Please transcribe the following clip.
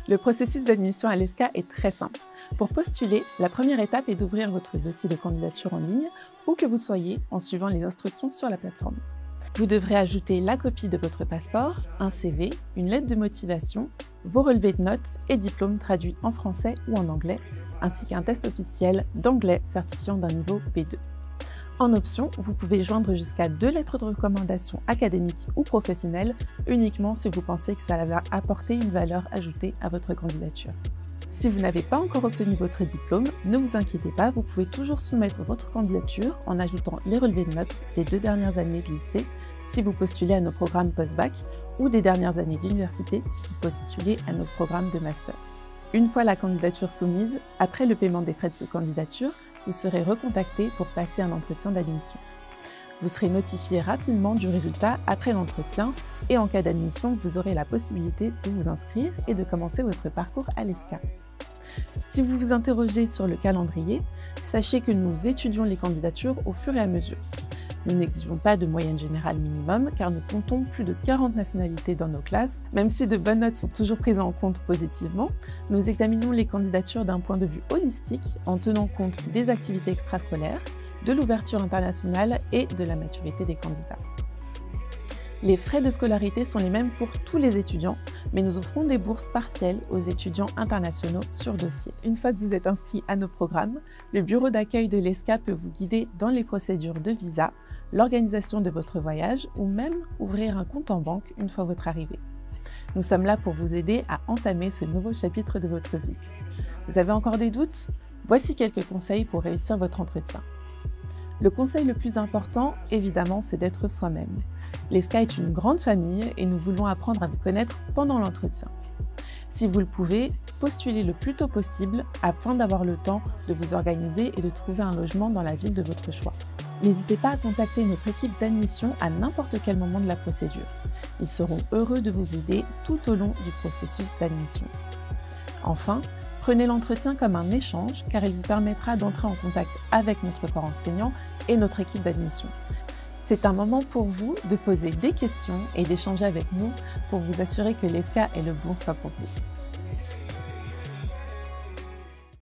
Le processus d'admission à l'ESCA est très simple. Pour postuler, la première étape est d'ouvrir votre dossier de candidature en ligne, où que vous soyez, en suivant les instructions sur la plateforme. Vous devrez ajouter la copie de votre passeport, un CV, une lettre de motivation, vos relevés de notes et diplômes traduits en français ou en anglais, ainsi qu'un test officiel d'anglais certifiant d'un niveau B2. En option, vous pouvez joindre jusqu'à 2 lettres de recommandation académiques ou professionnelles, uniquement si vous pensez que ça va apporter une valeur ajoutée à votre candidature. Si vous n'avez pas encore obtenu votre diplôme, ne vous inquiétez pas, vous pouvez toujours soumettre votre candidature en ajoutant les relevés de notes des 2 dernières années de lycée si vous postulez à nos programmes post-bac ou des dernières années d'université si vous postulez à nos programmes de master. Une fois la candidature soumise, après le paiement des frais de candidature, vous serez recontacté pour passer un entretien d'admission. Vous serez notifié rapidement du résultat après l'entretien et en cas d'admission, vous aurez la possibilité de vous inscrire et de commencer votre parcours à l'ESCA. Si vous vous interrogez sur le calendrier, sachez que nous étudions les candidatures au fur et à mesure. Nous n'exigeons pas de moyenne générale minimum car nous comptons plus de 40 nationalités dans nos classes. Même si de bonnes notes sont toujours prises en compte positivement, nous examinons les candidatures d'un point de vue holistique en tenant compte des activités extrascolaires, de l'ouverture internationale et de la maturité des candidats. Les frais de scolarité sont les mêmes pour tous les étudiants, mais nous offrons des bourses partielles aux étudiants internationaux sur dossier. Une fois que vous êtes inscrit à nos programmes, le bureau d'accueil de l'ESCA peut vous guider dans les procédures de visa, l'organisation de votre voyage ou même ouvrir un compte en banque une fois votre arrivée. Nous sommes là pour vous aider à entamer ce nouveau chapitre de votre vie. Vous avez encore des doutes? Voici quelques conseils pour réussir votre entretien. Le conseil le plus important, évidemment, c'est d'être soi-même. L'ESCA est une grande famille et nous voulons apprendre à vous connaître pendant l'entretien. Si vous le pouvez, postulez le plus tôt possible afin d'avoir le temps de vous organiser et de trouver un logement dans la ville de votre choix. N'hésitez pas à contacter notre équipe d'admission à n'importe quel moment de la procédure. Ils seront heureux de vous aider tout au long du processus d'admission. Enfin, prenez l'entretien comme un échange car il vous permettra d'entrer en contact avec notre corps enseignant et notre équipe d'admission. C'est un moment pour vous de poser des questions et d'échanger avec nous pour vous assurer que l'ESCA est le bon choix pour vous.